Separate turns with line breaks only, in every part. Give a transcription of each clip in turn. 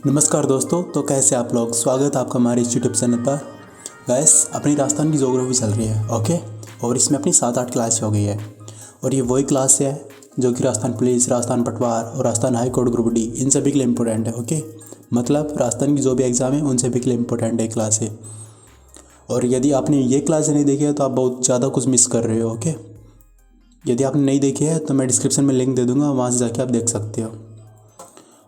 नमस्कार दोस्तों, तो कैसे आप लोग। स्वागत है आपका हमारे इस यूट्यूब चैनल पर। गैस अपनी राजस्थान की ज्योग्राफी चल रही है, ओके। और इसमें अपनी 7-8 क्लास हो गई है। और ये वही क्लास है जो कि राजस्थान पुलिस, राजस्थान पटवार और Rajasthan high court group D इन सभी के लिए इम्पोर्टेंट है, ओके। मतलब राजस्थान की जो भी एग्ज़ाम है उन सभी के लिए इम्पोर्टेंट है क्लास है। और यदि आपने ये क्लास नहीं देखी है तो आप बहुत ज़्यादा कुछ मिस कर रहे हो, ओके। यदि आपने नहीं देखी है तो मैं डिस्क्रिप्शन में लिंक दे दूँगा, वहाँ से जाके आप देख सकते हो।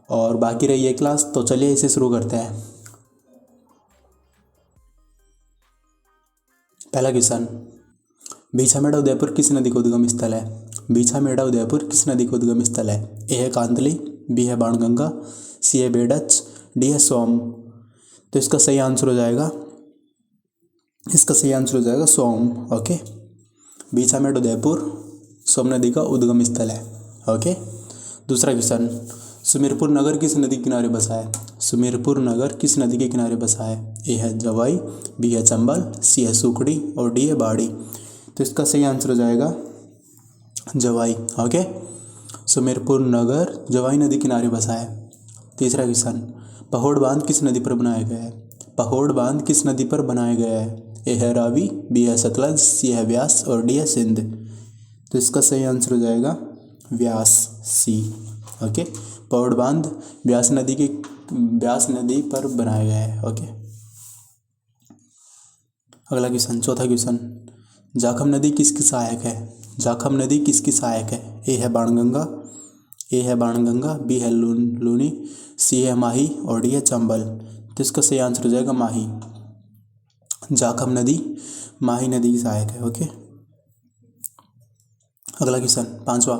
और बाकी रही ये क्लास, तो चलिए इसे शुरू करते हैं। पहला क्वेश्चन, बीछामेड़ा उदयपुर किस नदी का उद्गम स्थल है। बीछामेड़ा उदयपुर किस नदी का उद्गम स्थल है। ए है कांतली, बी है बाणगंगा, सी है बेडच, डी है सोम। तो इसका सही आंसर हो जाएगा सोम, ओके। बीछामेड़ उदयपुर सोम नदी का उद्गम स्थल है, ओके। दूसरा क्वेश्चन, सुमेरपुर नगर किस नदी के किनारे बसा है। सुमेरपुर नगर किस नदी के किनारे बसा है। ए है जवाई, बी है चंबल, सी है सुकड़ी और डी है बाड़ी। तो इसका सही आंसर हो जाएगा जवाई, ओके। सुमेरपुर नगर जवाई नदी किनारे बसा है। तीसरा क्वेश्चन, पहोड़ बांध किस नदी पर बनाया गया है। पहोड़ बांध किस नदी पर बनाया गया है। ए है रावी, बी है सतलज, सी है व्यास और डी है सिंध। तो इसका सही आंसर हो जाएगा व्यास, सी, ओके। पौड़ बांध व्यास नदी पर बनाया गया है, ओके। अगला क्वेश्चन, चौथा क्वेश्चन, जाखम नदी किसकी सहायक है। जाखम नदी किसकी सहायक है। ए है बाणगंगा, बी है लूनी, सी है माही और डी है चंबल। तो इसका सही आंसर हो जाएगा माही। जाखम नदी माही नदी की सहायक है, ओके। अगला क्वेश्चन, पांचवा,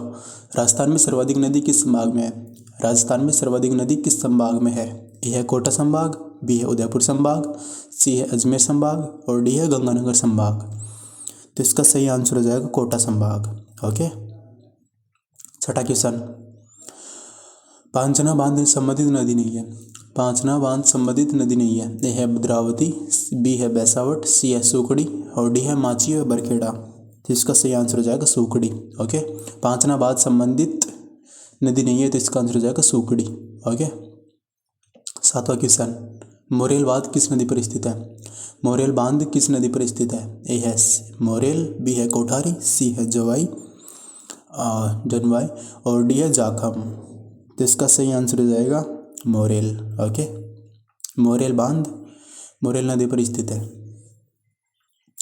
राजस्थान में सर्वाधिक नदी किस संभाग में है। राजस्थान में सर्वाधिक नदी किस संभाग में है। ए है कोटा संभाग, बी है उदयपुर संभाग, सी है अजमेर संभाग और डी है गंगानगर संभाग। तो इसका सही आंसर हो जाएगा कोटा संभाग, ओके। छठा क्वेश्चन, पांचना बांध संबंधित नदी नहीं है। पांचना बांध संबंधित नदी नहीं है। ए है भद्रावती, बी है बैसावट, सी है सुकड़ी और डी है माची और बरखेड़ा। तो इसका सही आंसर हो जाएगा सुकड़ी, ओके। पांचना बांध संबंधित नदी नहीं है तो इसका आंसर हो जाएगा सुकड़ी, ओके। सातवां क्वेश्चन, मोरेल बांध किस नदी पर स्थित है। मोरेल बांध किस नदी पर स्थित है। ए है मोरेल, बी है कोठारी, सी है जनवाई और डी है जाखम। तो इसका सही आंसर हो जाएगा मोरेल, ओके। मोरेल बांध मोरेल नदी पर स्थित है।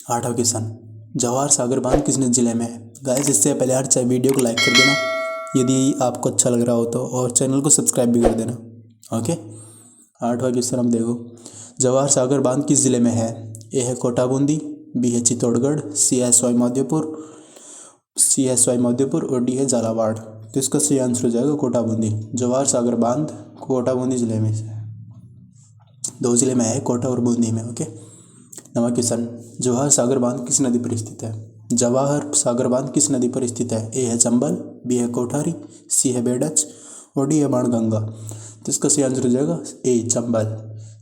आठवां क्वेश्चन, जवाहर सागर बांध किस जिले में है। गाइस इससे पहले यार चाहे वीडियो को लाइक कर देना यदि आपको अच्छा लग रहा हो तो, और चैनल को सब्सक्राइब भी कर देना, ओके। आठवां क्वेश्चन हम देखो, जवाहर सागर बांध किस जिले में है। ए है कोटा बूंदी, बी है चित्तौड़गढ़, सी है सवाई माधोपुर और डी है झालावाड़। तो इसका सही आंसर हो जाएगा कोटा बूंदी। जवाहर सागर बांध कोटा बूंदी जिले में से, दो जिले में है, कोटा और बूंदी में, ओके। नवा क्वेश्चन, जवाहर सागर बांध किस नदी पर स्थित है। जवाहर सागर बांध किस नदी पर स्थित है। ए है चंबल, बी है कोठारी, सी है बेडच और डी है बाणगंगा। तो इसका सही आंसर हो जाएगा ए चंबल।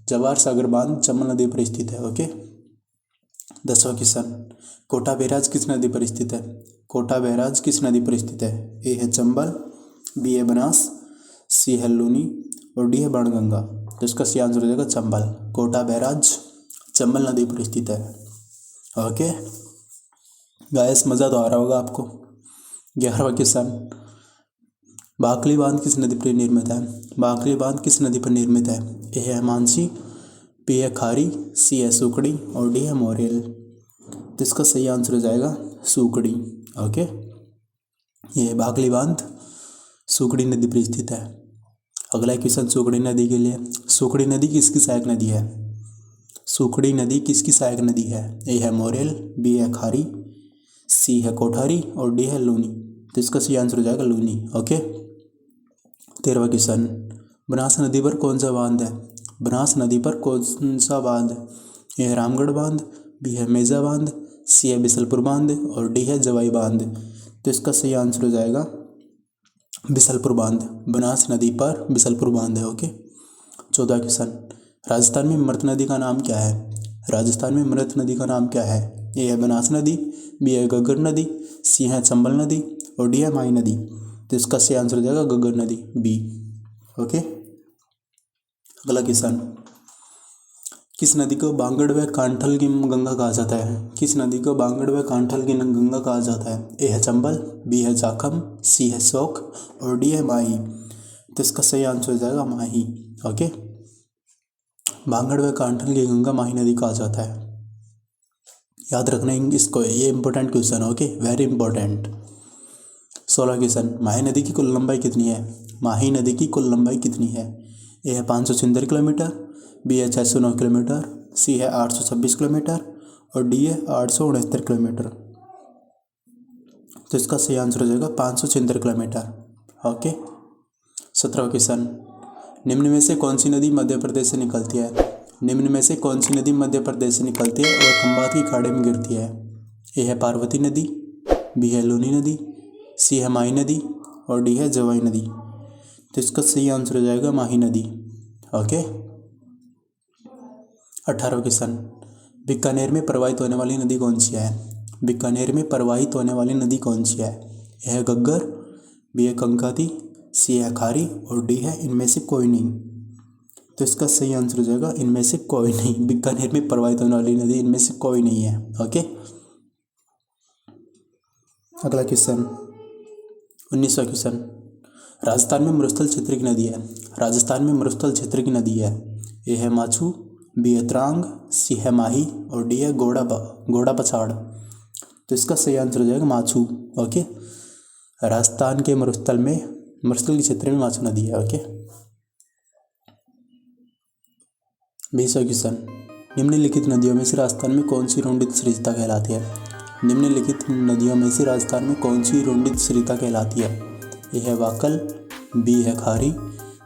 जवाहर सागर बांध चंबल नदी पर स्थित है, ओके। 10वां क्वेश्चन, कोटा बैराज किस नदी पर स्थित है। कोटा बैराज किस नदी पर स्थित है। ए है चंबल, बी है बनास, सी है लूनी और डी है बाणगंगा। तो इसका सही आंसर हो जाएगा चंबल। कोटा बैराज चंबल नदी पर स्थित है, ओके। गाइस मज़ा तो आ रहा होगा आपको। 11वां क्वेश्चन, बाकली बांध किस नदी पर निर्मित है। बाकली बांध किस नदी पर निर्मित है। ए है मानसी, बी है खारी, सी है सुकड़ी और डी है मोरेल। तो इसका सही आंसर हो जाएगा सुकड़ी, ओके। ये बाकली बांध सुकड़ी नदी पर स्थित है। अगला क्वेश्चन सुकड़ी नदी के लिए, सुकड़ी नदी किसकी सहायक नदी है। सुकड़ी नदी किसकी सहायक नदी है। ए है मोरेल, बी है खारी, सी है कोठारी और डी है लूनी। तो इसका सही आंसर हो जाएगा लूनी, ओके। 13वां क्वेश्चन, बनास नदी पर कौन सा बांध है। बनास नदी पर कौन सा बांध है। ए है रामगढ़ बांध, बी है मेजा बांध, सी है बिसलपुर बांध और डी है जवाई बांध। तो इसका सही आंसर हो जाएगा बिसलपुर बांध। बनास नदी पर बिसलपुर बांध है, ओके। 14वां क्वेश्चन, राजस्थान में मृत नदी का नाम क्या है। राजस्थान में मृत नदी का नाम क्या है। ए है बनास नदी, बी है घग्गर नदी, सी है चंबल नदी और डी है माही नदी। तो इसका सही आंसर हो जाएगा घग्गर नदी, बी, ओके। अगला क्वेश्चन, किस नदी को बांगड़ व कांठल की गंगा कहा जाता है? किस नदी को बांगड़ व कांठल की गंगा कहा जाता है? ए है चंबल, बी है जाखम, सी है शोक और डी है माही। तो इसका सही आंसर हो जाएगा माही। ओके, बांगड़ व कांठल की गंगा माही नदी कहा जाता है। याद रखना इसको, ये इंपॉर्टेंट क्वेश्चन है। Okay, very important. 16 क्वेश्चन, माही नदी की कुल लंबाई कितनी है? माही नदी की कुल लंबाई कितनी है? ए है 576 किलोमीटर, बी है 609 किलोमीटर, सी है 826 किलोमीटर और डी है 869 किलोमीटर। तो इसका सही आंसर हो जाएगा 576 किलोमीटर। ओके, 17 क्वेश्चन, निम्न में से कौन सी नदी मध्य प्रदेश से निकलती है? निम्न में से कौन सी नदी मध्य प्रदेश से निकलती है और खंबात की खाड़ी में गिरती है? ए है पार्वती नदी, बी है लूनी नदी, सी है माही नदी और डी है जवाई नदी। तो इसका सही आंसर हो जाएगा माही नदी। ओके, 18 क्वेश्चन, बीकानेर में प्रवाहित होने वाली नदी कौन सी है? बीकानेर में प्रवाहित होने वाली नदी कौन सी है? ए है गग्गर, बी है कंकाती, सी है खारी और डी है इनमें से कोई नहीं। तो इसका सही आंसर हो जाएगा इनमें से कोई नहीं। बीकानेर में प्रवाहित होने वाली नदी इनमें से कोई नहीं है। ओके, अगला क्वेश्चन, 19वां क्वेश्चन, राजस्थान में मरुस्थल क्षेत्र की नदी है। राजस्थान में मरुस्थल क्षेत्र की नदी है। ए है माछू, बी है त्रांग, सी है माही और डी है घोड़ा पछाड़। तो इसका सही आंसर हो जाएगा माछू। ओके, राजस्थान के मरुस्थल के क्षेत्र में माछू नदी है। ओके, 20वां क्वेश्चन, निम्नलिखित नदियों में से राजस्थान में कौन सी रुंडित सरिता कहलाती है? निम्नलिखित नदियों में से राजस्थान में कौन सी रुंडित सरिता कहलाती है? ए है वाकल, बी है खारी,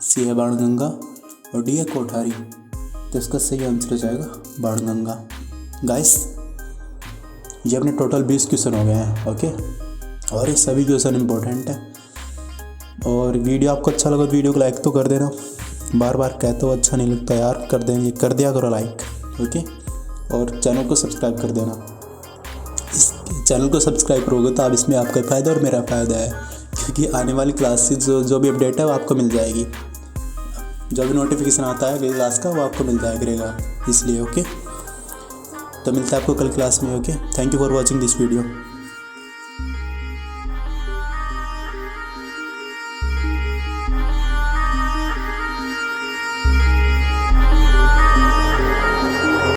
सी है बाणगंगा और डी है कोठारी। तो इसका सही आंसर हो जाएगा बाणगंगा। गाइस, ये अपने टोटल 20 क्वेश्चन हो गए हैं। ओके, और ये सभी क्वेश्चन इंपॉर्टेंट है। और वीडियो आपको अच्छा लगा तो वीडियो को लाइक तो कर देना। बार बार कहते हो अच्छा नहीं लगता यार, कर दिया करो लाइक। ओके, और चैनल को सब्सक्राइब कर देना। इस चैनल को सब्सक्राइब करोगे तो अब इसमें आपका फ़ायदा और मेरा फ़ायदा है, क्योंकि आने वाली क्लासेस जो भी अपडेट है वो आपको मिल जाएगी। जो भी नोटिफिकेशन आता है क्लास का वो आपको मिल जाया करेगा, इसलिए। ओके, तो मिलता है आपको कल क्लास में। Okay, thank you for watching this video.